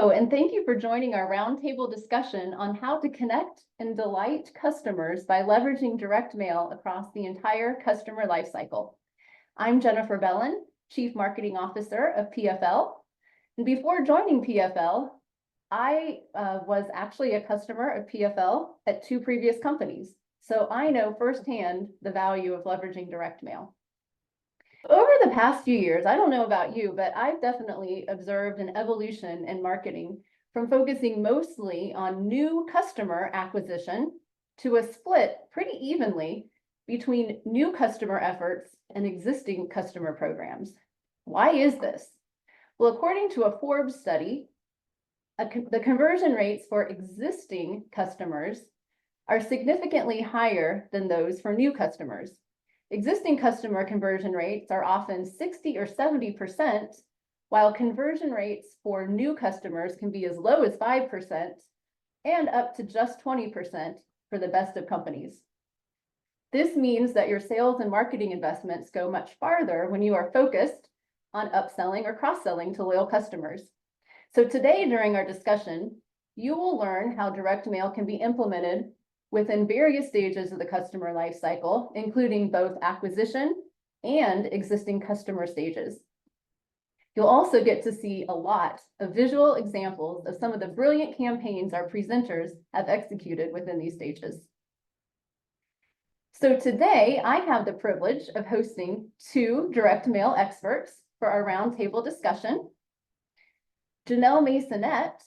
Hello, and thank you for joining our roundtable discussion on how to connect and delight customers by leveraging direct mail across the entire customer lifecycle. I'm Jennifer Bellin, Chief Marketing Officer of PFL. And before joining PFL, I was actually a customer of PFL at 2 previous companies. So I know firsthand the value of leveraging direct mail. Over the past few years, I don't know about you, but I've definitely observed an evolution in marketing from focusing mostly on new customer acquisition to a split pretty evenly between new customer efforts and existing customer programs. Why is this? Well, according to a Forbes study, the conversion rates for existing customers are significantly higher than those for new customers. Existing customer conversion rates are often 60 or 70%, while conversion rates for new customers can be as low as 5% and up to just 20% for the best of companies. This means that your sales and marketing investments go much farther when you are focused on upselling or cross-selling to loyal customers. So today, during our discussion, you will learn how direct mail can be implemented within various stages of the customer life cycle, including both acquisition and existing customer stages. You'll also get to see a lot of visual examples of some of the brilliant campaigns our presenters have executed within these stages. So today, I have the privilege of hosting 2 direct mail experts for our roundtable discussion. Janelle Masonette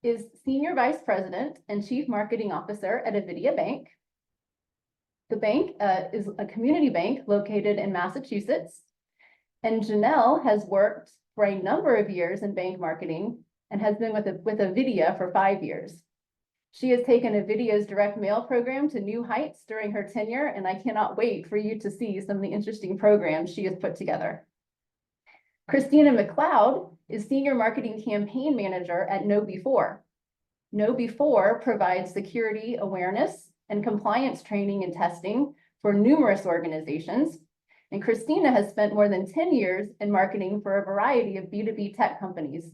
is Senior Vice President and Chief Marketing Officer at Avidia Bank. The bank is a community bank located in Massachusetts. And Janelle has worked for a number of years in bank marketing and has been with Avidia for 5 years. She has taken Avidia's direct mail program to new heights during her tenure, and I cannot wait for you to see some of the interesting programs she has put together. Christina McLeod is Senior Marketing Campaign Manager at KnowBe4. KnowBe4 provides security awareness and compliance training and testing for numerous organizations. And Christina has spent more than 10 years in marketing for a variety of B2B tech companies.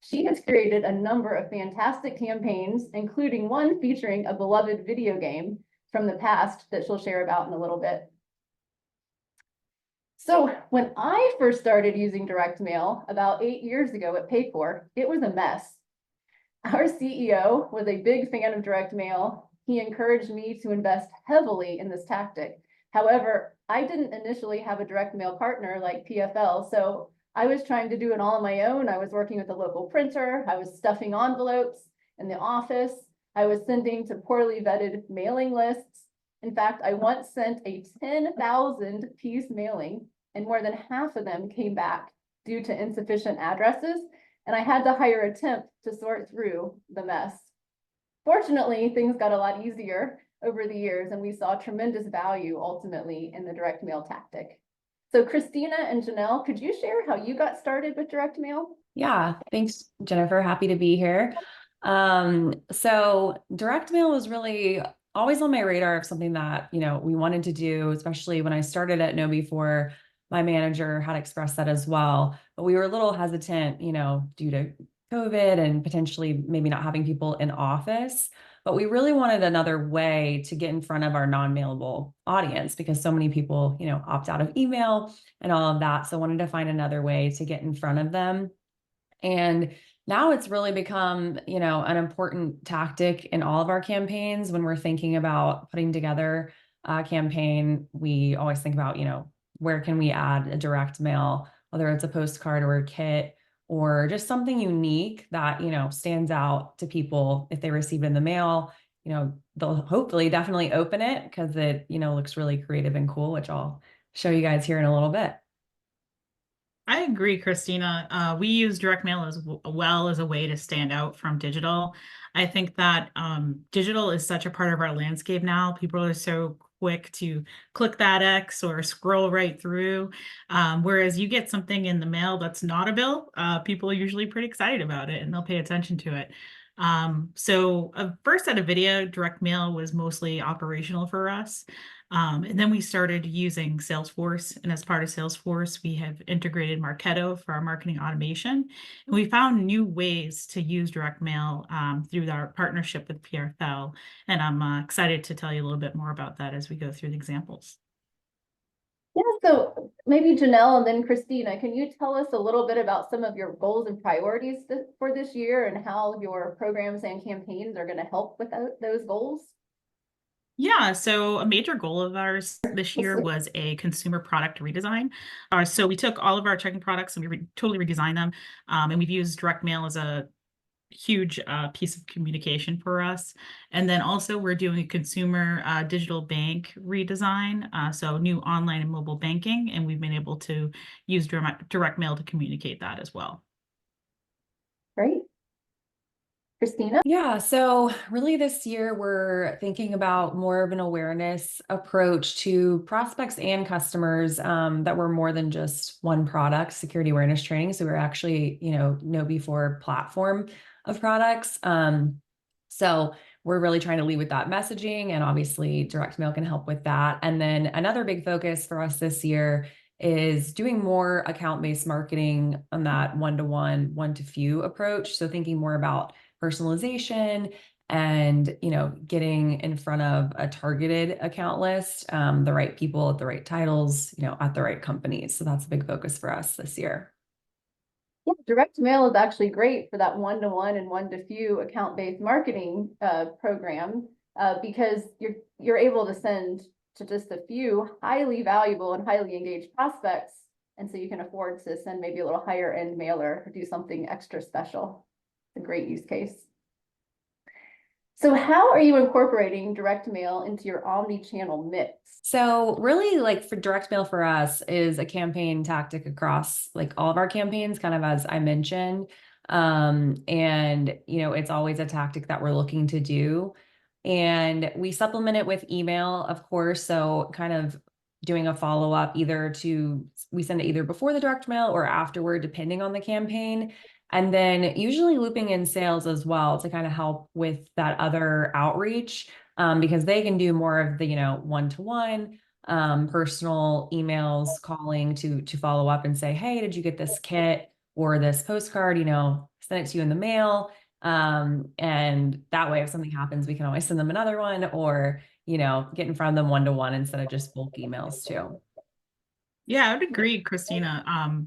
She has created a number of fantastic campaigns, including one featuring a beloved video game from the past that she'll share about in a little bit. So when I first started using direct mail about 8 years ago at Paycor, it was a mess. Our CEO was a big fan of direct mail. He encouraged me to invest heavily in this tactic. However, I didn't initially have a direct mail partner like PFL, so I was trying to do it all on my own. I was working with a local printer. I was stuffing envelopes in the office. I was sending to poorly vetted mailing lists. In fact, I once sent a 10,000 piece mailing, and more than half of them came back due to insufficient addresses, and I had to hire a temp to sort through the mess. Fortunately, things got a lot easier over the years, and we saw tremendous value ultimately in the direct mail tactic. So Christina and Janelle, could you share how you got started with direct mail? Yeah, thanks, Jennifer. Happy to be here. So direct mail was really always on my radar of something that, we wanted to do, especially when I started at KnowBe4. My manager had expressed that as well, but we were a little hesitant, due to COVID and potentially maybe not having people in office. But we really wanted another way to get in front of our non-mailable audience because so many people, opt out of email and all of that. So wanted to find another way to get in front of them. And now it's really become, an important tactic in all of our campaigns. When we're thinking about putting together a campaign, we always think about, where can we add a direct mail, whether it's a postcard or a kit, or just something unique that, stands out to people. If they receive it in the mail, they'll hopefully definitely open it because it, looks really creative and cool, which I'll show you guys here in a little bit. I agree, Christina. We use direct mail as well as a way to stand out from digital. I think that digital is such a part of our landscape now. People are so quick to click that X or scroll right through. Whereas you get something in the mail that's not a bill, people are usually pretty excited about it and they'll pay attention to it. So first at Avidia, direct mail was mostly operational for us. And then we started using Salesforce, and as part of Salesforce, we have integrated Marketo for our marketing automation. And we found new ways to use direct mail through our partnership with PRFL. And I'm excited to tell you a little bit more about that as we go through the examples. Yeah, so maybe Janelle and then Christina, can you tell us a little bit about some of your goals and priorities for this year and how your programs and campaigns are going to help with those goals? Yeah, so a major goal of ours this year was a consumer product redesign. So we took all of our checking products and we totally redesigned them. And we've used direct mail as a huge piece of communication for us. And then also we're doing a consumer digital bank redesign. So new online and mobile banking, and we've been able to use direct mail to communicate that as well. Great. Christina? Yeah, so really this year we're thinking about more of an awareness approach to prospects and customers that were more than just one product, security awareness training. So we're actually, know before platform of products. So we're really trying to lead with that messaging, and obviously direct mail can help with that. And then another big focus for us this year is doing more account-based marketing on that one-to-one, one-to-few approach. So thinking more about personalization and getting in front of a targeted account list, the right people at the right titles, at the right companies. So that's a big focus for us this year. Yeah, direct mail is actually great for that one-to-one and one-to-few account-based marketing program because you're able to send to just a few highly valuable and highly engaged prospects, and so you can afford to send maybe a little higher end mailer or do something extra special. It's a great use case. So how are you incorporating direct mail into your omni-channel mix? So really, like, for direct mail for us is a campaign tactic across like all of our campaigns, kind of as I mentioned. And it's always a tactic that we're looking to do. And we supplement it with email, of course. So kind of doing a follow-up we send it either before the direct mail or afterward, depending on the campaign. And then usually looping in sales as well to kind of help with that other outreach, because they can do more of the, one-to-one, personal emails, calling to follow up and say, hey, did you get this kit or this postcard? Send it to you in the mail. And that way, if something happens, we can always send them another one, or, get in front of them one-to-one instead of just bulk emails too. Yeah, I would agree, Christina.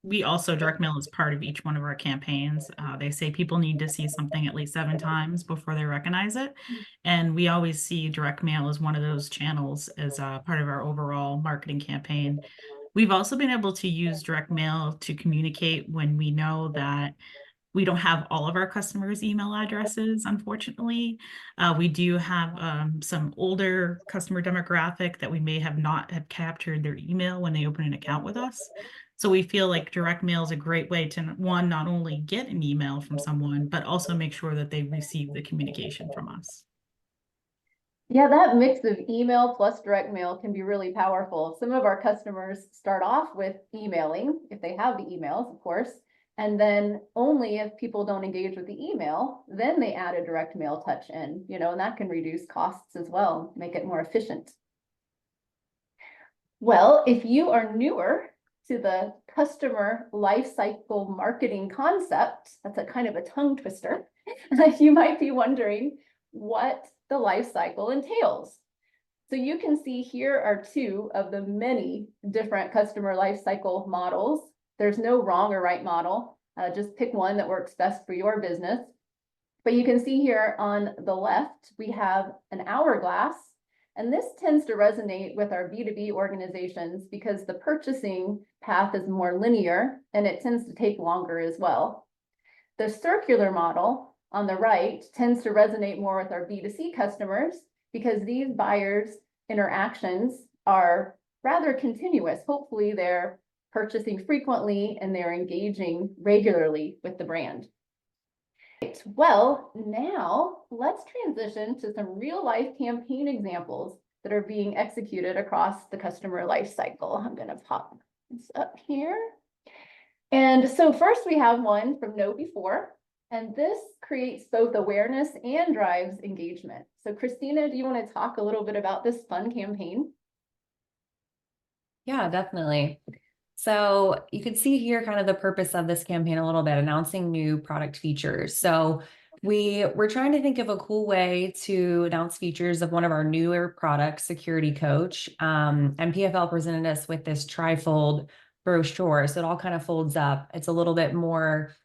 We also direct mail is part of each one of our campaigns. They say people need to see something at least 7 times before they recognize it. And we always see direct mail as one of those channels as part of our overall marketing campaign. We've also been able to use direct mail to communicate when we know that we don't have all of our customers' email addresses, unfortunately. We do have some older customer demographic that we may have not have captured their email when they open an account with us. So we feel like direct mail is a great way to, one, not only get an email from someone, but also make sure that they receive the communication from us. Yeah, that mix of email plus direct mail can be really powerful. Some of our customers start off with emailing, if they have the emails, of course, and then only if people don't engage with the email, then they add a direct mail touch in, and that can reduce costs as well, make it more efficient. Well, if you are newer to the customer lifecycle marketing concept, that's a kind of a tongue twister, you might be wondering what the life cycle entails. So you can see here are 2 of the many different customer life cycle models. There's no wrong or right model. Just pick one that works best for your business. But you can see here on the left, we have an hourglass, and this tends to resonate with our B2B organizations because the purchasing path is more linear and it tends to take longer as well. The circular model on the right tends to resonate more with our B2C customers because these buyers' interactions are rather continuous. Hopefully they're purchasing frequently and they're engaging regularly with the brand. Well, now let's transition to some real life campaign examples that are being executed across the customer life cycle. I'm going to pop this up here. And so first we have one from KnowBe4, And this creates both awareness and drives engagement. So Christina, do you want to talk a little bit about this fun campaign? Yeah, definitely. So you can see here kind of the purpose of this campaign a little bit, announcing new product features. So we're trying to think of a cool way to announce features of one of our newer products, Security Coach. And PFL presented us with this trifold brochure. So it all kind of folds up. It's a little bit more,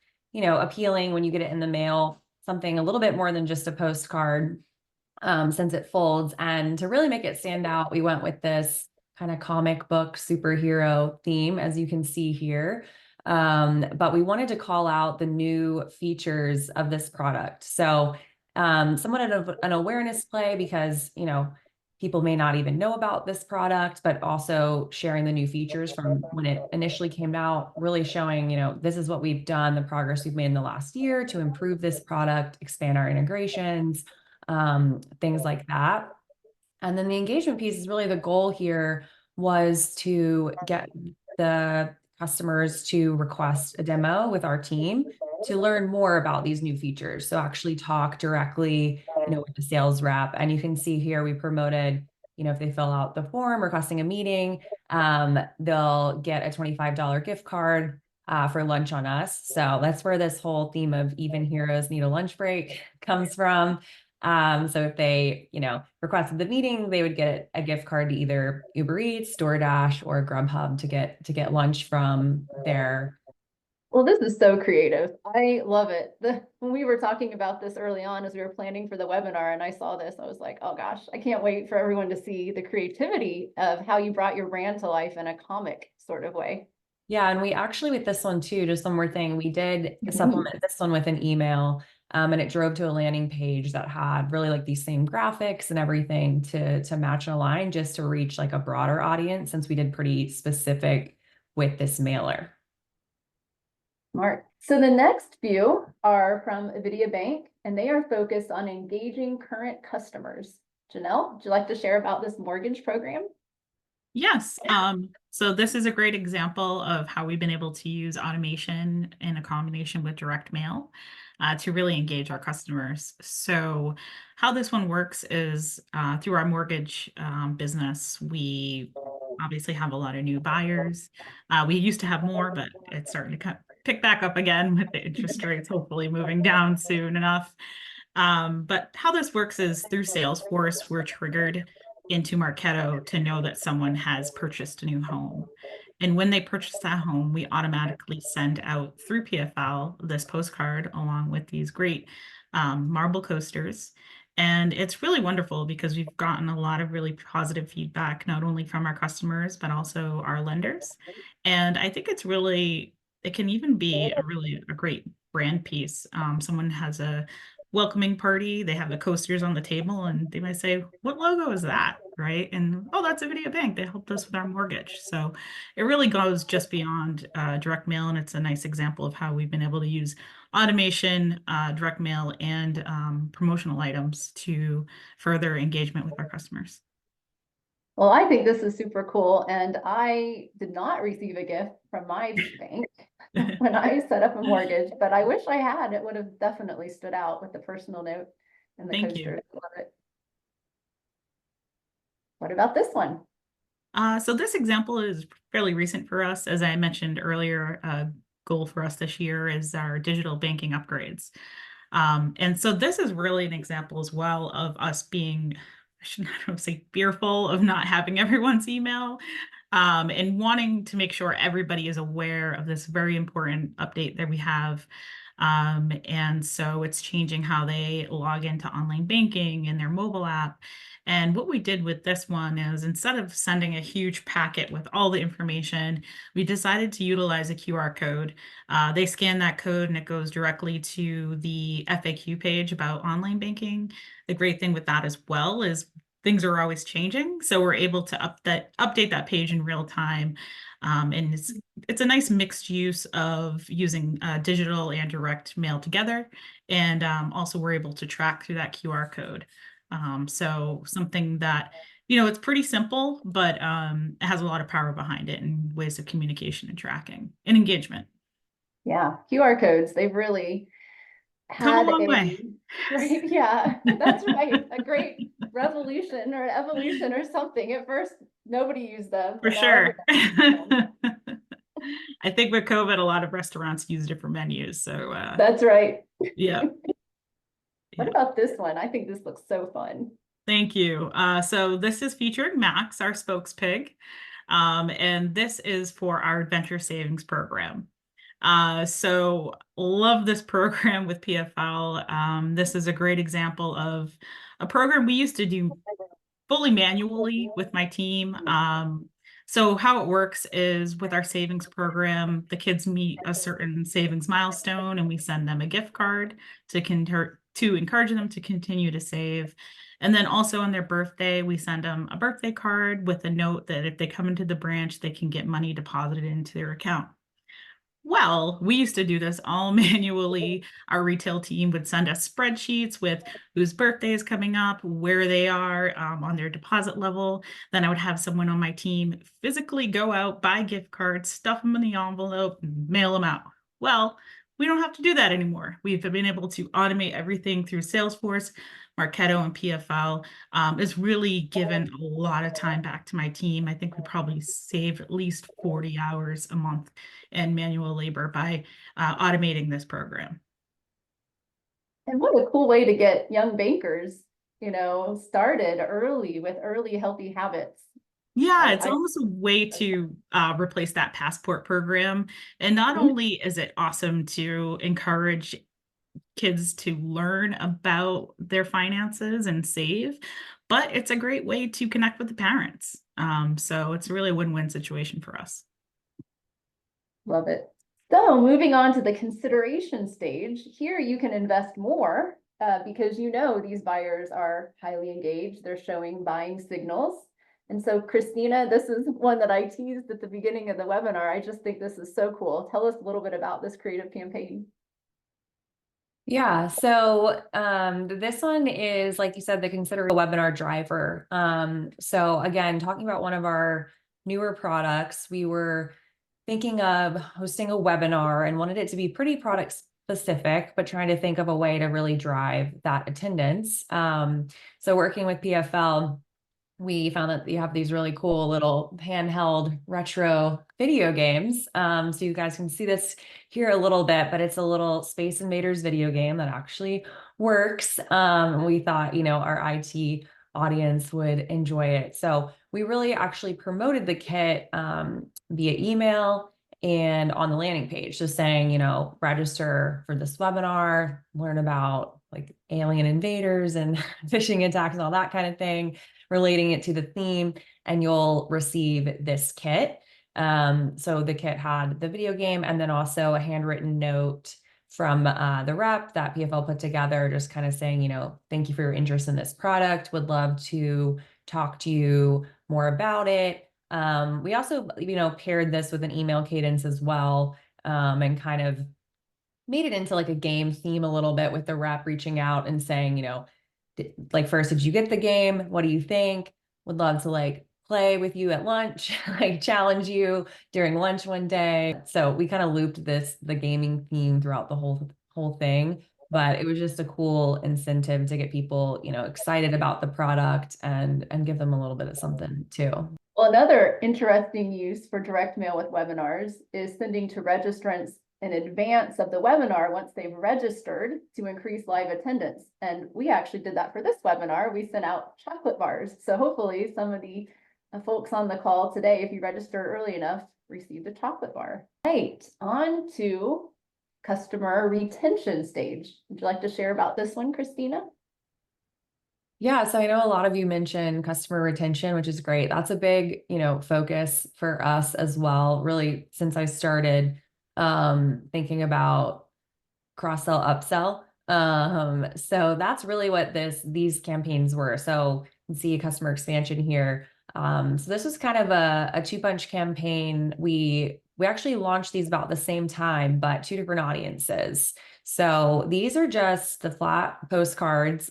appealing when you get it in the mail, something a little bit more than just a postcard, since it folds. And to really make it stand out, we went with this kind of comic book superhero theme, as you can see here. But we wanted to call out the new features of this product. So somewhat of an awareness play, because, people may not even know about this product, but also sharing the new features from when it initially came out, really showing, this is what we've done, the progress we've made in the last year to improve this product, expand our integrations, things like that. And then the engagement piece is really the goal here was to get the customers to request a demo with our team to learn more about these new features. So actually talk directly, with the sales rep. And you can see here we promoted, if they fill out the form requesting a meeting, they'll get a $25 gift card for lunch on us. So that's where this whole theme of even heroes need a lunch break comes from. So if they, requested the meeting, they would get a gift card to either Uber Eats, DoorDash, or Grubhub to get lunch from there. Well, this is so creative. I love it. When we were talking about this early on as we were planning for the webinar and I saw this, I was like, oh gosh, I can't wait for everyone to see the creativity of how you brought your brand to life in a comic sort of way. Yeah, and we actually, with this one too, just one more thing, we did supplement this one with an email, and it drove to a landing page that had really like these same graphics and everything to match and align, just to reach like a broader audience, since we did pretty specific with this mailer. Smart. So the next few are from Avidia Bank, and they are focused on engaging current customers. Janelle, would you like to share about this mortgage program? Yes. So this is a great example of how we've been able to use automation in a combination with direct mail to really engage our customers. So how this one works is through our mortgage business, we obviously have a lot of new buyers. We used to have more, but it's starting to pick back up again with the interest rates hopefully moving down soon enough. But how this works is through Salesforce, we're triggered into Marketo to know that someone has purchased a new home. And when they purchase that home, we automatically send out through PFL this postcard along with these great marble coasters. And it's really wonderful because we've gotten a lot of really positive feedback, not only from our customers, but also our lenders. And I think it can even be a great brand piece. Someone has a welcoming party, they have the coasters on the table, and they might say, what logo is that? Right? And oh, that's Avidia Bank. They helped us with our mortgage. So it really goes just beyond direct mail. And it's a nice example of how we've been able to use automation, direct mail, and promotional items to further engagement with our customers. Well, I think this is super cool, and I did not receive a gift from my bank when I set up a mortgage, but I wish I had. It would have definitely stood out with the personal note and the Thank you. coasters. Love it. What about this one? So this example is fairly recent for us. As I mentioned earlier, a goal for us this year is our digital banking upgrades. And so this is really an example as well of us being, I don't say fearful of not having everyone's email, and wanting to make sure everybody is aware of this very important update that we have. And so it's changing how they log into online banking in their mobile app. And what we did with this one is, instead of sending a huge packet with all the information, we decided to utilize a QR code. They scan that code and it goes directly to the FAQ page about online banking. The great thing with that as well is things are always changing. So we're able to update that page in real time. And it's a nice mixed use of using digital and direct mail together. And also we're able to track through that QR code. So something that, it's pretty simple, but it has a lot of power behind it and ways of communication and tracking and engagement. Yeah, QR codes, they've really Come a had long a, way. right, yeah, that's right, a great revolution or evolution or something. At first, nobody used them, For but now sure. everybody uses them. I think with COVID, a lot of restaurants use different menus. So That's right. yeah. What Yeah. about this one? I think this looks so fun. Thank you. So this is featuring Max, our spokespig. And this is for our adventure savings program. So love this program with PFL. This is a great example of a program we used to do fully manually with my team. So how it works is with our savings program, the kids meet a certain savings milestone and we send them a gift card to encourage them to continue to save. And then also on their birthday, we send them a birthday card with a note that if they come into the branch, they can get money deposited into their account. Well, we used to do this all manually. Our retail team would send us spreadsheets with whose birthday is coming up, where they are on their deposit level. Then I would have someone on my team physically go out, buy gift cards, stuff them in the envelope, and mail them out. Well, we don't have to do that anymore. We've been able to automate everything through Salesforce, Marketo, and PFL. It's really given a lot of time back to my team. I think we probably save at least 40 hours a month and manual labor by automating this program. And what a cool way to get young bankers, started early with early healthy habits. Yeah, it's I almost a way to replace that passport program. And not Mhm. only is it awesome to encourage kids to learn about their finances and save, but it's a great way to connect with the parents. So it's really a win-win situation for us. Love it. So moving on to the consideration stage, here you can invest more because these buyers are highly engaged. They're showing buying signals. And so Christina, this is one that I teased at the beginning of the webinar. I just think this is so cool. Tell us a little bit about this creative campaign. Yeah, so this one is, like you said, the consider a webinar driver. So again, talking about one of our newer products, we were thinking of hosting a webinar and wanted it to be pretty product specific, but trying to think of a way to really drive that attendance. So working with PFL, we found that you have these really cool little handheld retro video games. So you guys can see this here a little bit, but it's a little Space Invaders video game that actually works. We thought, our IT audience would enjoy it. So we really actually promoted the kit via email and on the landing page, just saying, register for this webinar, learn about like alien invaders and phishing attacks and all that kind of thing, relating it to the theme, and you'll receive this kit. So the kit had the video game and then also a handwritten note from the rep that PFL put together, just kind of saying, thank you for your interest in this product. Would love to talk to you more about it. We also, paired this with an email cadence as well, and kind of made it into like a game theme a little bit with the rep reaching out and saying, like, first, did you get the game? What do you think? Would love to like play with you at lunch, like challenge you during lunch one day. So we kind of looped the gaming theme throughout the whole thing, but it was just a cool incentive to get people, excited about the product and give them a little bit of something too. Well, another interesting use for direct mail with webinars is sending to registrants in advance of the webinar once they've registered to increase live attendance. And we actually did that for this webinar. We sent out chocolate bars. So hopefully some of the folks on the call today, if you register early enough, received a chocolate bar. Right, on to customer retention stage. Would you like to share about this one, Christina? Yeah, so I know a lot of you mentioned customer retention, which is great. That's a big, focus for us as well, really, since I started thinking about cross-sell, upsell. So that's really what these campaigns were. So you can see customer expansion here. So this was kind of a two-punch campaign. We actually launched these about the same time, but two different audiences. So these are just the flat postcards.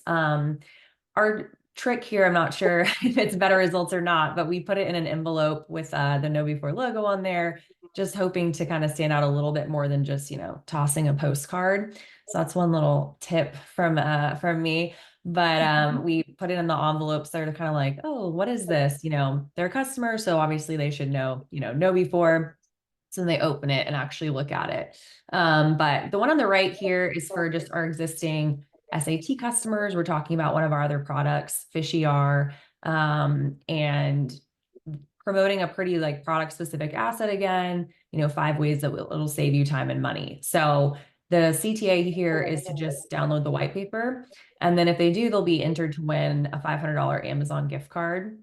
Our trick here, I'm not sure if it's better results or not, but we put it in an envelope with the Know Before logo on there, just hoping to kind of stand out a little bit more than just, tossing a postcard. So that's one little tip from me. But we put it in the envelopes there to kind of like, oh, what is this? They're customers, so obviously they should know before. So they open it and actually look at it. But the one on the right here is for just our existing SAT customers. We're talking about one of our other products, FishER, and promoting a pretty like product specific asset again, 5 ways that it'll save you time and money. So the CTA here is to just download the white paper. And then if they do, they'll be entered to win a $500 Amazon gift card.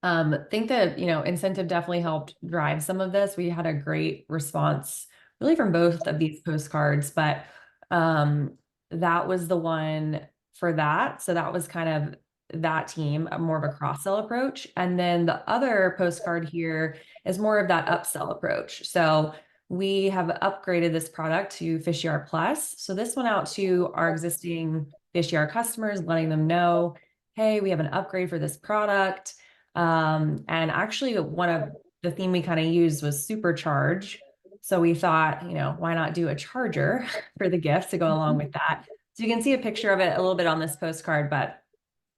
Think that, incentive definitely helped drive some of this. We had a great response really from both of these postcards, but that was the one for that. So that was kind of that team, more of a cross-sell approach. And then the other postcard here is more of that upsell approach. So we have upgraded this product to FishER Plus. So this went out to our existing FishER customers, letting them know, hey, we have an upgrade for this product. And actually one of the theme we kind of used was supercharge. So we thought, why not do a charger for the gift to go along with that? So you can see a picture of it a little bit on this postcard, but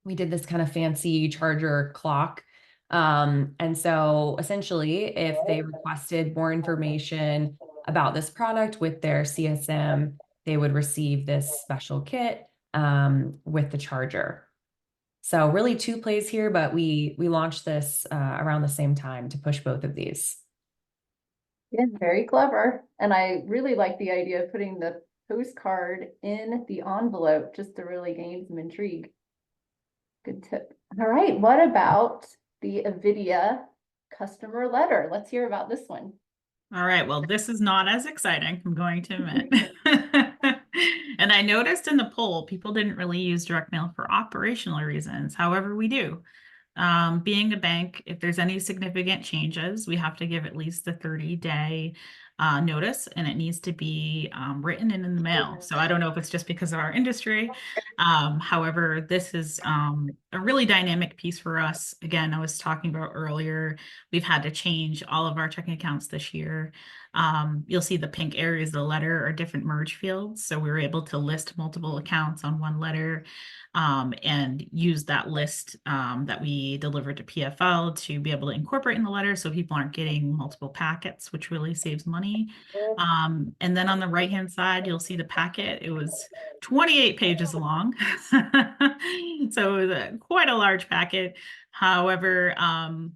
we did this kind of fancy charger clock. And so essentially, if they requested more information about this product with their CSM, they would receive this special kit with the charger. So really 2 plays here, but we launched this around the same time to push both of these. Yeah, very clever. And I really like the idea of putting the postcard in the envelope just to really gain some intrigue. Good tip. All right, what about the Avidia customer letter? Let's hear about this one. All right, well, this is not as exciting, I'm going to admit. And I noticed in the poll, people didn't really use direct mail for operational reasons. However, we do. Being a bank, if there's any significant changes, we have to give at least a 30-day notice, and it needs to be written in the mail. So I don't know if it's just because of our industry. However, this is a really dynamic piece for us. Again, I was talking about earlier, we've had to change all of our checking accounts this year. You'll see the pink areas of the letter are different merge fields. So we were able to list multiple accounts on one letter and use that list that we delivered to PFL to be able to incorporate in the letter so people aren't getting multiple packets, which really saves money. And then on the right-hand side, you'll see the packet. It was 28 pages long. So it was quite a large packet. However,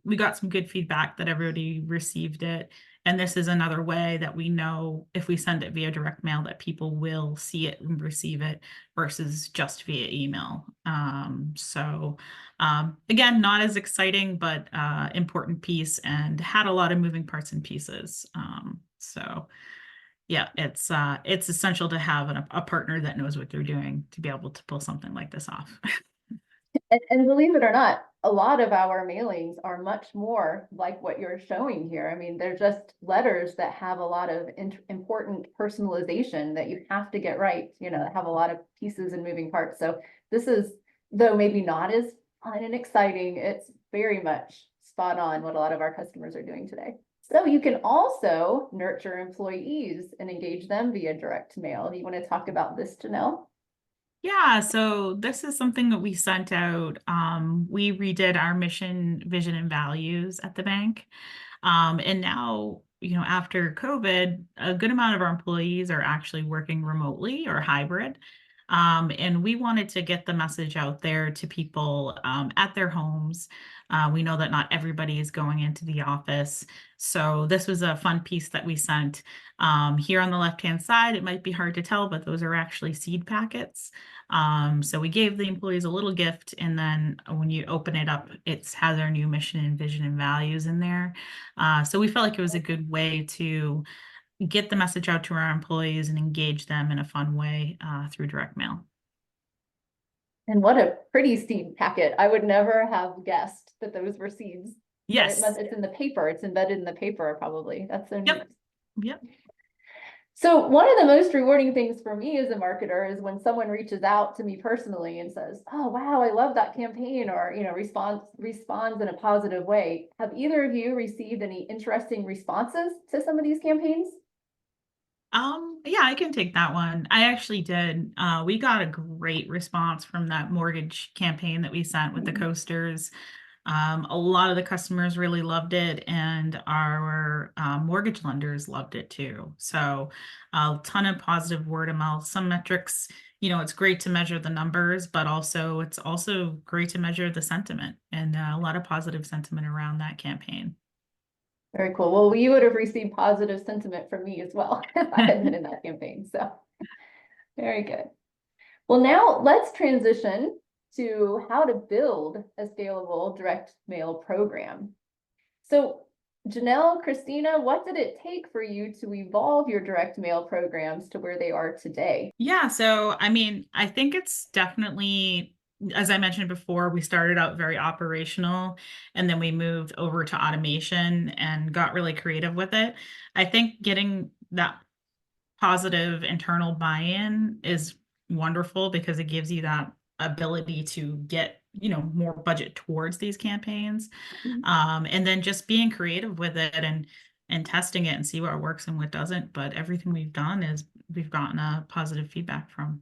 we got some good feedback that everybody received it. And this is another way that we know if we send it via direct mail that people will see it and receive it versus just via email. Again, not as exciting, but important piece and had a lot of moving parts and pieces. Yeah, it's essential to have a partner that knows what they're doing to be able to pull something like this off. And believe it or not, a lot of our mailings are much more like what you're showing here. I mean, they're just letters that have a lot of important personalization that you have to get right, have a lot of pieces and moving parts. So this is, though maybe not as fun and exciting, it's very much spot on what a lot of our customers are doing today. So you can also nurture employees and engage them via direct mail. Do you want to talk about this, Janelle? Yeah, so this is something that we sent out. We redid our mission, vision, and values at the bank. And now, after COVID, a good amount of our employees are actually working remotely or hybrid. And we wanted to get the message out there to people at their homes. We know that not everybody is going into the office. So this was a fun piece that we sent. Here on the left-hand side, it might be hard to tell, but those are actually seed packets. So we gave the employees a little gift, and then when you open it up, it has our new mission and vision and values in there. So we felt like it was a good way to get the message out to our employees and engage them in a fun way through direct mail. And what a pretty seed packet. I would never have guessed that those were seeds. Yes. It's in the paper. It's embedded in the paper, probably. That's so neat. Yep. So one of the most rewarding things for me as a marketer is when someone reaches out to me personally and says, "Oh, wow, I love that campaign," or, responds in a positive way. Have either of you received any interesting responses to some of these campaigns? Yeah, I can take that one. I actually did. We got a great response from that mortgage campaign that we sent with the coasters. A lot of the customers really loved it, and our mortgage lenders loved it too. So, a ton of positive word of mouth. Some metrics, it's great to measure the numbers, but also it's also great to measure the sentiment, and a lot of positive sentiment around that campaign. Very cool. Well, you would have received positive sentiment from me as well if I had been in that campaign. So very good. Well, now let's transition to how to build a scalable direct mail program. So Janelle, Christina, what did it take for you to evolve your direct mail programs to where they are today? Yeah, so I mean, I think it's definitely, as I mentioned before, we started out very operational and then we moved over to automation and got really creative with it. I think getting that positive internal buy-in is wonderful because it gives you that ability to get, more budget towards these campaigns. And then just being creative with it and testing it and see what works and what doesn't. But everything we've done is we've gotten a positive feedback from.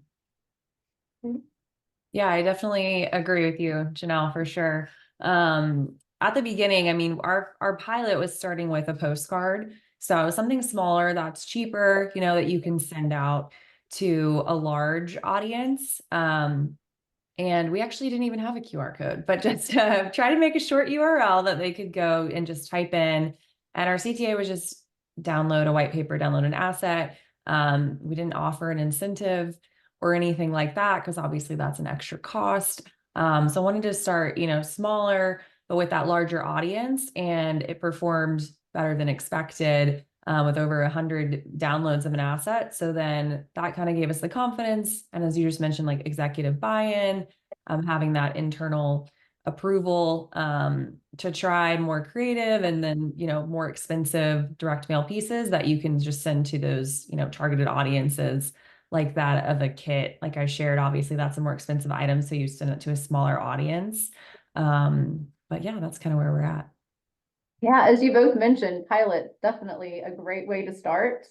Yeah, I definitely agree with you, Janelle, for sure. At the beginning, I mean, our pilot was starting with a postcard. So something smaller that's cheaper, that you can send out to a large audience. And we actually didn't even have a QR code, but just try to make a short URL that they could go and just type in. And our CTA was just download a white paper, download an asset. We didn't offer an incentive or anything like that, because obviously that's an extra cost. So I wanted to start, smaller, but with that larger audience, and it performed better than expected, with over 100 downloads of an asset. So then that kind of gave us the confidence. And as you just mentioned, like executive buy-in, having that internal approval, to try more creative and then, more expensive direct mail pieces that you can just send to those, targeted audiences, like that of a kit. Like I shared, obviously that's a more expensive item, so you send it to a smaller audience. But yeah, that's kind of where we're at. Yeah, as you both mentioned, pilot, definitely a great way to start.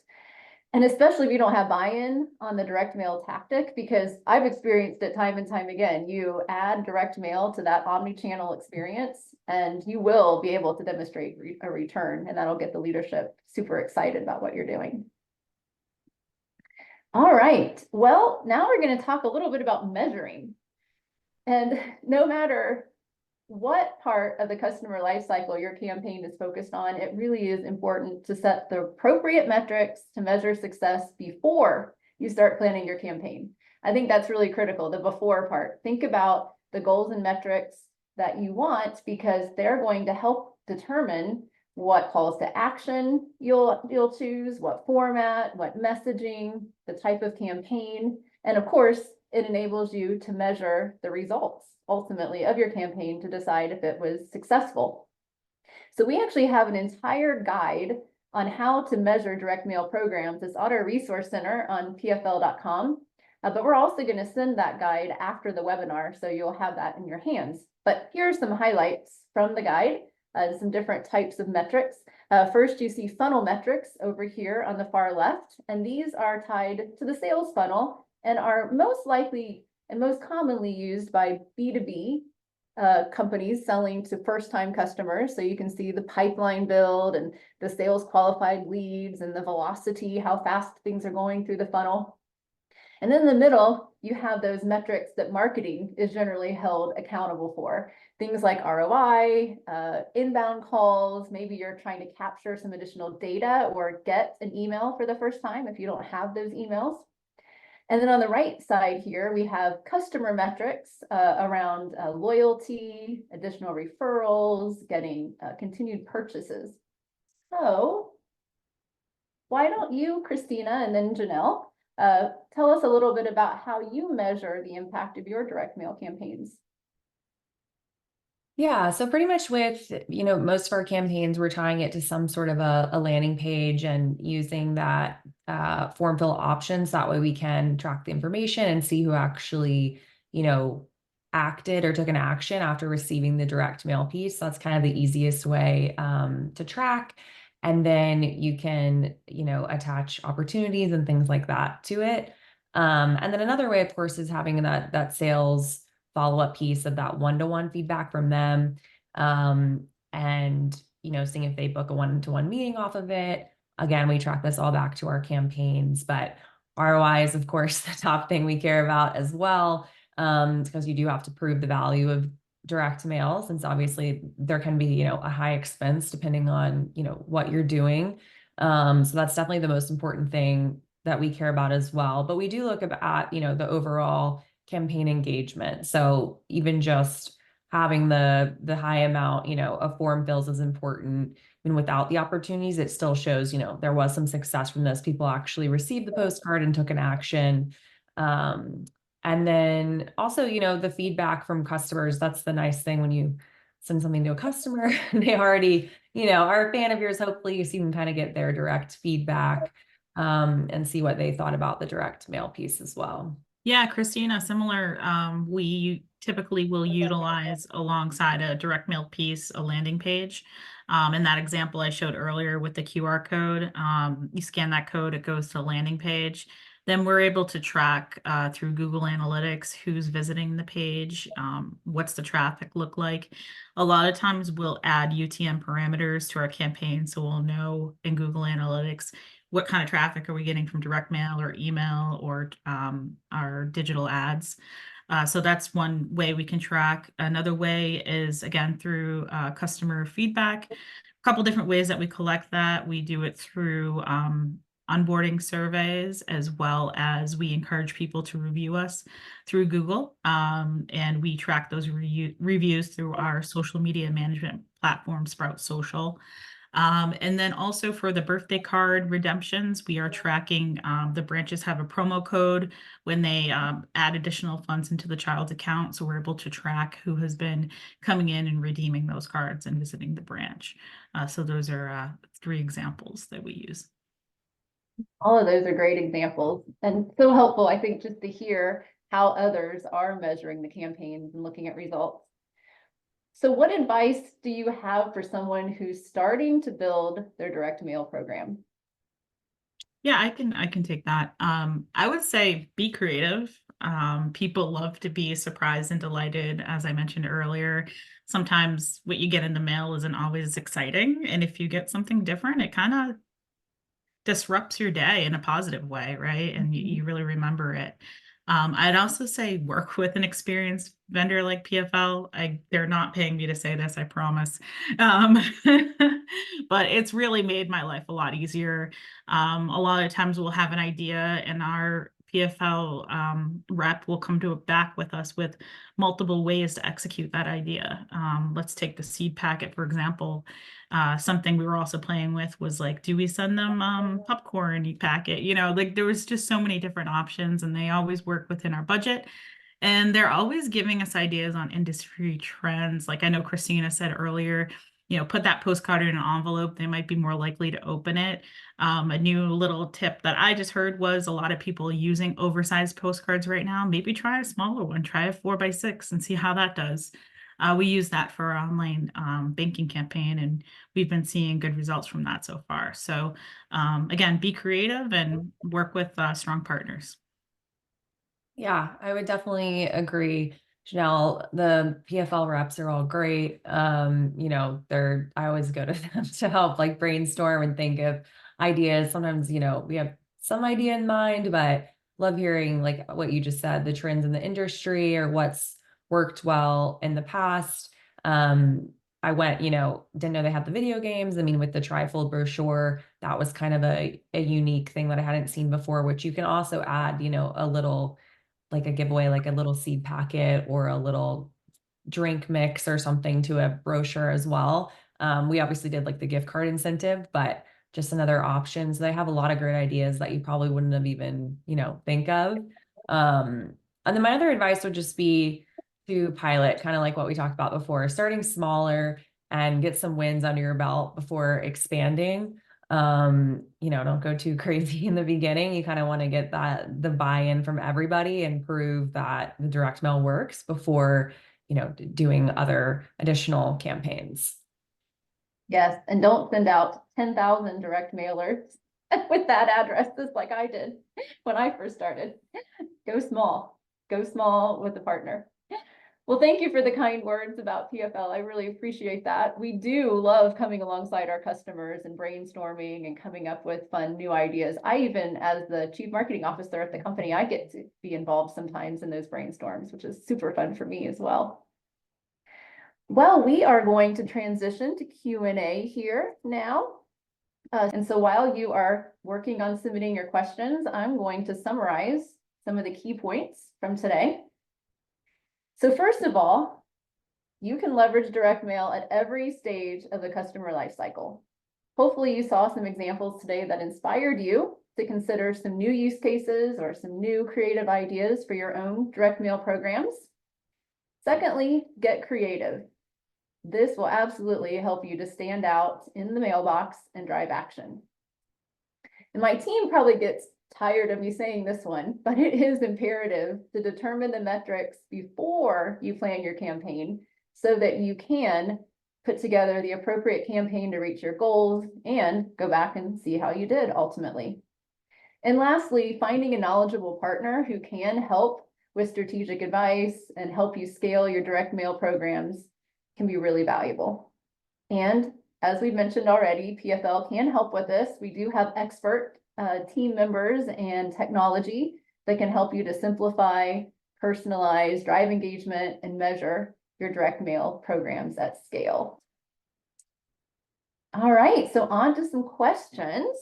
And especially if you don't have buy-in on the direct mail tactic, because I've experienced it time and time again. You add direct mail to that omni-channel experience, and you will be able to demonstrate a return, and that'll get the leadership super excited about what you're doing. All right, well, now we're going to talk a little bit about measuring. And no matter what part of the customer lifecycle your campaign is focused on, it really is important to set the appropriate metrics to measure success before you start planning your campaign. I think that's really critical, the before part. Think about the goals and metrics that you want, because they're going to help determine what calls to action you'll choose, what format, what messaging, the type of campaign, and of course, it enables you to measure the results ultimately of your campaign to decide if it was successful. So we actually have an entire guide on how to measure direct mail programs. It's on our resource center on pfl.com, but we're also going to send that guide after the webinar, so you'll have that in your hands. But here are some highlights from the guide, some different types of metrics. First, you see funnel metrics over here on the far left, and these are tied to the sales funnel and are most likely and most commonly used by B2B companies selling to first-time customers. So you can see the pipeline build and the sales qualified leads and the velocity, how fast things are going through the funnel. And then in the middle, you have those metrics that marketing is generally held accountable for. Things like ROI, inbound calls, maybe you're trying to capture some additional data or get an email for the first time if you don't have those emails. And then on the right side here, we have customer metrics around loyalty, additional referrals, getting continued purchases. So why don't you, Christina, and then Janelle, tell us a little bit about how you measure the impact of your direct mail campaigns? Yeah, so pretty much with, most of our campaigns, we're tying it to some sort of a landing page and using that form fill options. That way we can track the information and see who actually, acted or took an action after receiving the direct mail piece. That's kind of the easiest way to track. And then you can, attach opportunities and things like that to it. And then another way, of course, is having that sales follow-up piece of that one-to-one feedback from them. And, seeing if they book a one-to-one meeting off of it. Again, we track this all back to our campaigns, but ROI is, of course, the top thing we care about as well. Because you do have to prove the value of direct mail, since obviously there can be, a high expense depending on, what you're doing. So that's definitely the most important thing that we care about as well. But we do look at, the overall campaign engagement. So even just having the high amount, of form fills is important. And without the opportunities, it still shows, there was some success from this. People actually received the postcard and took an action. And then also, the feedback from customers, that's the nice thing when you send something to a customer, they already, are a fan of yours. Hopefully you see them kind of get their direct feedback and see what they thought about the direct mail piece as well. Yeah, Christina, similar. We typically will utilize alongside a direct mail piece, a landing page. In that example I showed earlier with the QR code, you scan that code, it goes to a landing page. Then we're able to track through Google Analytics who's visiting the page, what's the traffic look like. A lot of times we'll add UTM parameters to our campaign, so we'll know in Google Analytics what kind of traffic are we getting from direct mail or email or our digital ads. So that's one way we can track. Another way is, again, through customer feedback. A couple different ways that we collect that. We do it through onboarding surveys, as well as we encourage people to review us through Google. And we track those reviews through our social media management platform, Sprout Social. And then also for the birthday card redemptions, we are tracking, the branches have a promo code when they add additional funds into the child's account. So we're able to track who has been coming in and redeeming those cards and visiting the branch. So those are 3 examples that we use. All of those are great examples and so helpful, I think, just to hear how others are measuring the campaigns and looking at results. So what advice do you have for someone who's starting to build their direct mail program? Yeah, I can take that. I would say be creative. People love to be surprised and delighted, as I mentioned earlier. Sometimes what you get in the mail isn't always exciting, and if you get something different, it kind of disrupts your day in a positive way, right? And you really remember it. I'd also say work with an experienced vendor like PFL. They're not paying me to say this, I promise. But it's really made my life a lot easier. A lot of times we'll have an idea and our PFL rep will come back with us with multiple ways to execute that idea. Let's take the seed packet, for example. Something we were also playing with was like, do we send them popcorn packet? Like there was just so many different options, and they always work within our budget. And they're always giving us ideas on industry trends. Like I know Christina said earlier, put that postcard in an envelope, they might be more likely to open it. A new little tip that I just heard was a lot of people using oversized postcards right now. Maybe try a smaller one, try a 4x6 and see how that does. We use that for our online banking campaign, and we've been seeing good results from that so far. So again, be creative and work with strong partners. Yeah, I would definitely agree, Janelle. The PFL reps are all great. I always go to them to help like brainstorm and think of ideas. Sometimes, we have some idea in mind, but love hearing like what you just said, the trends in the industry or what's worked well in the past. I went, didn't know they had the video games. I mean, with the trifold brochure, that was kind of a unique thing that I hadn't seen before, which you can also add, a little like a giveaway, like a little seed packet or a little drink mix or something to a brochure as well. We obviously did like the gift card incentive, but just another option. So they have a lot of great ideas that you probably wouldn't have even, think of. And then my other advice would just be to pilot, kind of like what we talked about before, starting smaller and get some wins under your belt before expanding. Don't go too crazy in the beginning. You kind of want to get the buy-in from everybody and prove that the direct mail works before, doing other additional campaigns. Yes, and don't send out 10,000 direct mailers with that addresses like I did when I first started. Go small with a partner. Well, thank you for the kind words about PFL. I really appreciate that. We do love coming alongside our customers and brainstorming and coming up with fun new ideas. I even, as the chief marketing officer at the company, I get to be involved sometimes in those brainstorms, which is super fun for me as well. Well, we are going to transition to Q&A here now. And so while you are working on submitting your questions, I'm going to summarize some of the key points from today. So first of all, you can leverage direct mail at every stage of the customer lifecycle. Hopefully you saw some examples today that inspired you to consider some new use cases or some new creative ideas for your own direct mail programs. Secondly, get creative. This will absolutely help you to stand out in the mailbox and drive action. And my team probably gets tired of me saying this one, but it is imperative to determine the metrics before you plan your campaign so that you can put together the appropriate campaign to reach your goals and go back and see how you did ultimately. And lastly, finding a knowledgeable partner who can help with strategic advice and help you scale your direct mail programs can be really valuable. And as we've mentioned already, PFL can help with this. We do have expert team members and technology that can help you to simplify, personalize, drive engagement, and measure your direct mail programs at scale. All right, so on to some questions.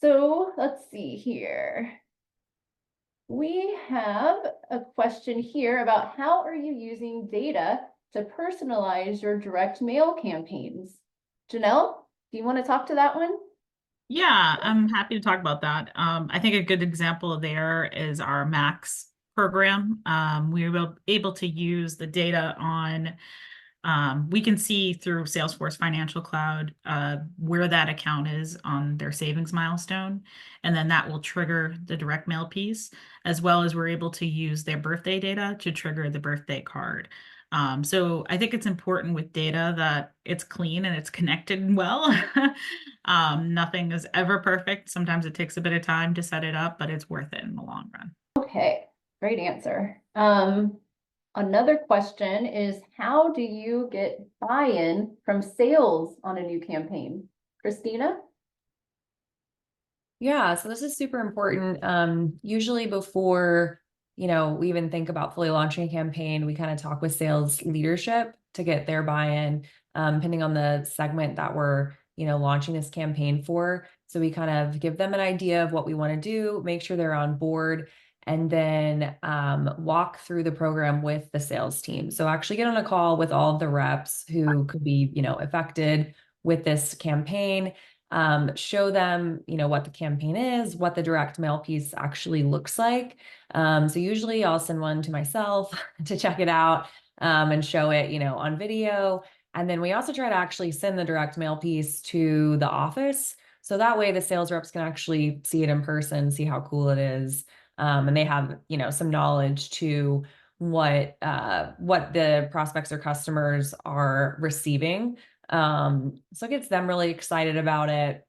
So let's see here. We have a question here about how are you using data to personalize your direct mail campaigns? Janelle, do you want to talk to that one? Yeah, I'm happy to talk about that. I think a good example there is our Max program. We were able to use the data on, we can see through Salesforce Financial Cloud where that account is on their savings milestone. And then that will trigger the direct mail piece, as well as we're able to use their birthday data to trigger the birthday card. So I think it's important with data that it's clean and it's connected well. Nothing is ever perfect. Sometimes it takes a bit of time to set it up, but it's worth it in the long run. Okay, great answer. Another question is, how do you get buy-in from sales on a new campaign? Christina? Yeah, so this is super important. Usually before, we even think about fully launching a campaign, we kind of talk with sales leadership to get their buy-in, depending on the segment that we're, launching this campaign for. So we kind of give them an idea of what we want to do, make sure they're on board, and then walk through the program with the sales team. So actually get on a call with all of the reps who could be, affected with this campaign. Show them, what the campaign is, what the direct mail piece actually looks like. So usually I'll send one to myself to check it out and show it, on video. And then we also try to actually send the direct mail piece to the office. So that way the sales reps can actually see it in person, see how cool it is. And they have, some knowledge to what the prospects or customers are receiving. So it gets them really excited about it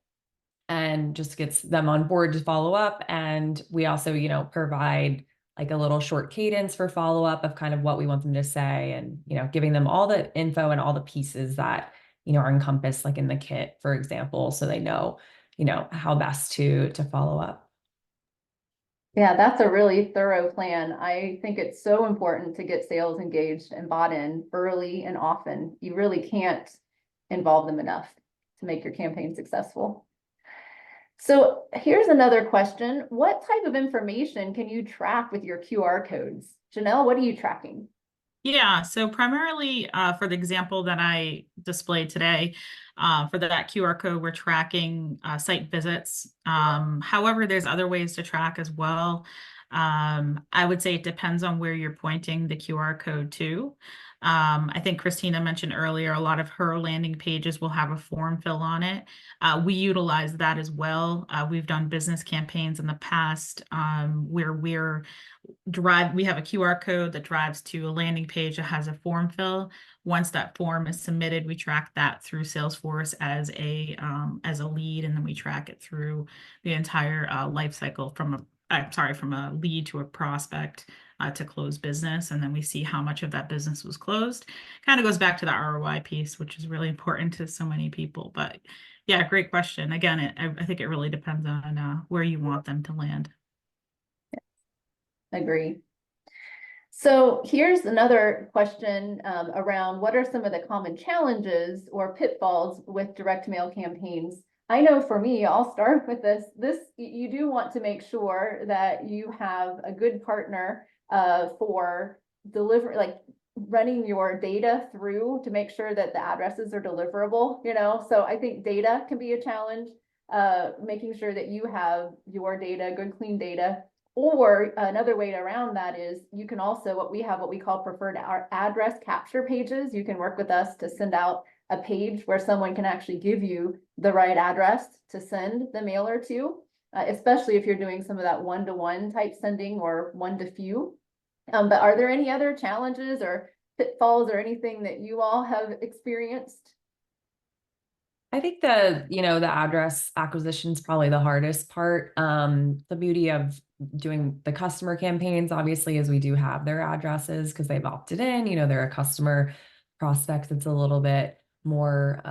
and just gets them on board to follow up. And we also, provide like a little short cadence for follow-up of kind of what we want them to say and, giving them all the info and all the pieces that, are encompassed like in the kit, for example, so they know, how best to follow up. Yeah, that's a really thorough plan. I think it's so important to get sales engaged and bought in early and often. You really can't involve them enough to make your campaign successful. So here's another question. What type of information can you track with your QR codes? Janelle, what are you tracking? Yeah, so primarily for the example that I displayed today, for that QR code, we're tracking site visits. However, there's other ways to track as well. I would say it depends on where you're pointing the QR code to. I think Christina mentioned earlier, a lot of her landing pages will have a form fill on it. We utilize that as well. We've done business campaigns in the past where we have a QR code that drives to a landing page that has a form fill. Once that form is submitted, we track that through Salesforce as a lead, and then we track it through the entire life cycle from a lead to a prospect to close business, and then we see how much of that business was closed. Kind of goes back to the ROI piece, which is really important to so many people. But yeah, great question. Again, I think it really depends on where you want them to land. Agree. So here's another question around what are some of the common challenges or pitfalls with direct mail campaigns? I know for me, I'll start with this. You do want to make sure that you have a good partner for running your data through to make sure that the addresses are deliverable, you know? So I think data can be a challenge, making sure that you have your data, good, clean data. Or another way around that is you can also, what we call preferred address capture pages. You can work with us to send out a page where someone can actually give you the right address to send the mailer to, especially if you're doing some of that one-to-one type sending or one-to-few. But are there any other challenges or pitfalls or anything that you all have experienced? I think the address acquisition is probably the hardest part. The beauty of doing the customer campaigns, obviously, is we do have their addresses because they've opted in, they're a customer prospect. It's a little bit more,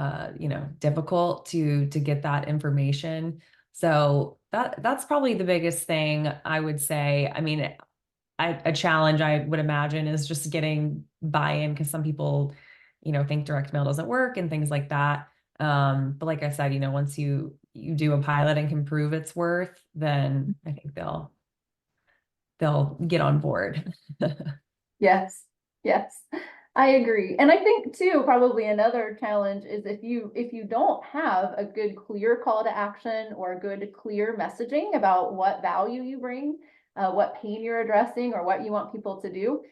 difficult to get that information. So that's probably the biggest thing I would say. I mean, a challenge I would imagine is just getting buy-in, because some people, think direct mail doesn't work and things like that. But like I said, once you do a pilot and can prove its worth, then I think they'll get on board. Yes, I agree. And I think too, probably another challenge is if you don't have a good, clear call to action or a good, clear messaging about what value you bring, what pain you're addressing or what you want people to do,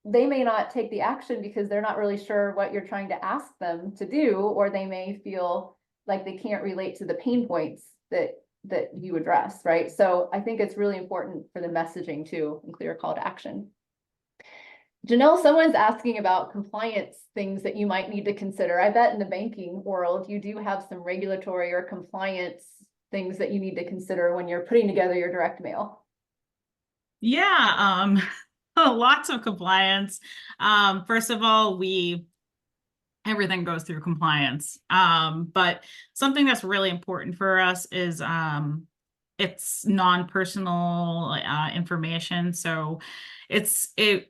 they may not take the action because they're not really sure what you're trying to ask them to do, or they may feel like they can't relate to the pain points that you address, right? So I think it's really important for the messaging too, and clear call to action. Janelle, someone's asking about compliance things that you might need to consider. I bet in the banking world, you do have some regulatory or compliance things that you need to consider when you're putting together your direct mail. Yeah, lots of compliance. First of all, everything goes through compliance. But something that's really important for us is it's non-personal information. So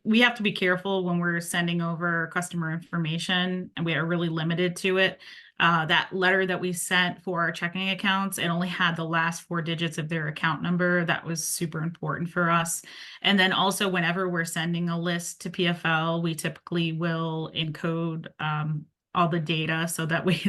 we have to be careful when we're sending over customer information, and we are really limited to it. That letter that we sent for our checking accounts, it only had the last 4 digits of their account number. That was super important for us. And then also, whenever we're sending a list to PFL, we typically will encode all the data, so that way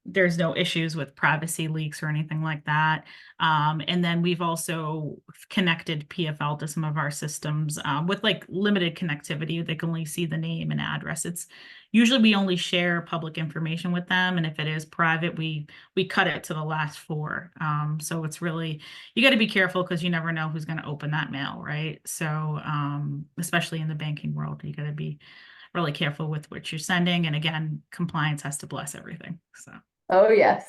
there's no issues with privacy leaks or anything like that. And then we've also connected PFL to some of our systems with like limited connectivity. They can only see the name and address. It's usually we only share public information with them, and if it is private, we cut it to the last 4. So it's really, you got to be careful because you never know who's going to open that mail, right? So especially in the banking world, you got to be really careful with what you're sending. And again, compliance has to bless everything. So. Oh, yes.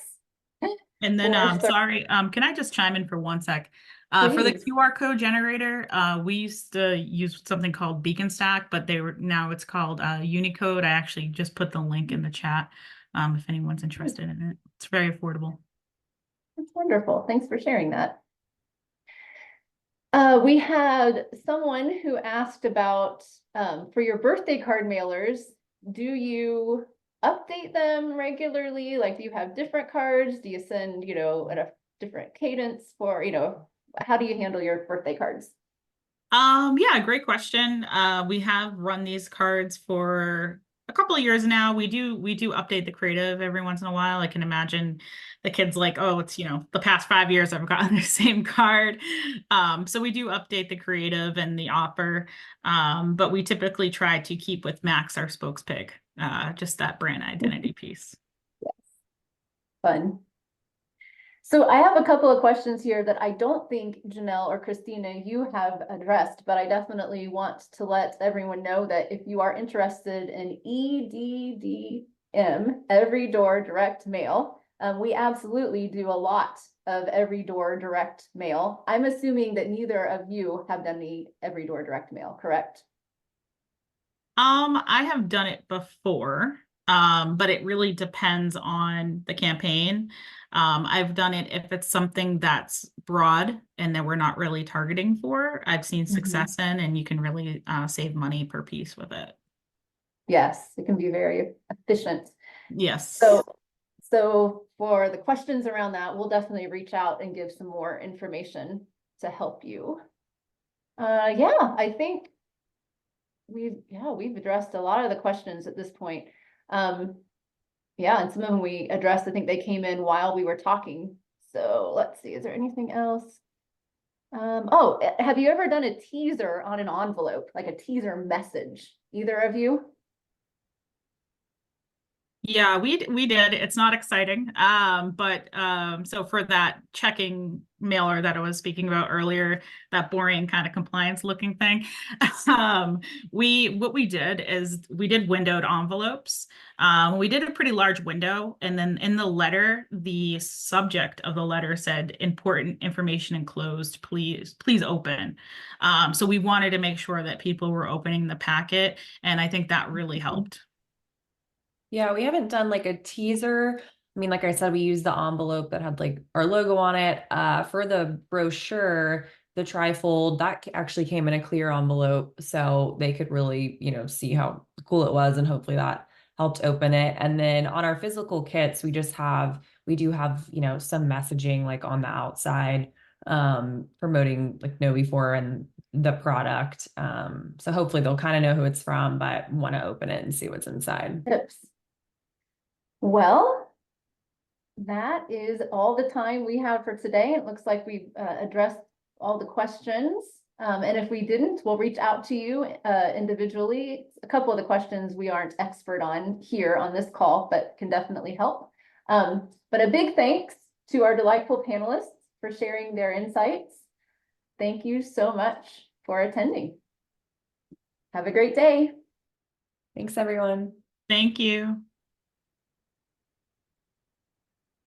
And then, sorry, can I just chime in for 1 sec? For the QR code generator, we used to use something called Beacon Stack, but now it's called Unicode. I actually just put the link in the chat if anyone's interested in it. It's very affordable. That's wonderful. Thanks for sharing that. We had someone who asked about, for your birthday card mailers, do you update them regularly? Like, do you have different cards? Do you send, at a different cadence for, how do you handle your birthday cards? Yeah, great question. We have run these cards for couple of years now. We do update the creative every once in a while. I can imagine the kids like, oh, it's, the past 5 years I've gotten the same card. So we do update the creative and the offer. But we typically try to keep with Max, our spokespig, just that brand identity piece. Fun. So I have a couple of questions here that I don't think Janelle or Christina, you have addressed, but I definitely want to let everyone know that if you are interested in EDDM, every door direct mail, we absolutely do a lot of every door direct mail. I'm assuming that neither of you have done the every door direct mail, correct? I have done it before, but it really depends on the campaign. I've done it if it's something that's broad and that we're not really targeting for. I've seen success in, and you can really save money per piece with it. Yes, it can be very efficient. Yes. So for the questions around that, we'll definitely reach out and give some more information to help you. Yeah, I think we've addressed a lot of the questions at this point. Yeah, and some of them we addressed, I think they came in while we were talking. So let's see, is there anything else? Oh, have you ever done a teaser on an envelope, like a teaser message? Either of you? Yeah, we did. It's not exciting. But so for that checking mailer that I was speaking about earlier, that boring kind of compliance looking thing, what we did is we did windowed envelopes. We did a pretty large window, and then in the letter, the subject of the letter said important information enclosed, please open. So we wanted to make sure that people were opening the packet, and I think that really helped. Yeah, we haven't done like a teaser. I mean, like I said, we used the envelope that had like our logo on it. For the brochure, the trifold, that actually came in a clear envelope, so they could really, see how cool it was, and hopefully that helped open it. And then on our physical kits, we do have, some messaging like on the outside, promoting like know before and the product. So hopefully they'll kind of know who it's from, but want to open it and see what's inside. Tips. Well, that is all the time we have for today. It looks like we've addressed all the questions. And if we didn't, we'll reach out to you individually. A couple of the questions we aren't expert on here on this call, but can definitely help. But a big thanks to our delightful panelists for sharing their insights. Thank you so much for attending. Have a great day. Thanks, everyone. Thank you.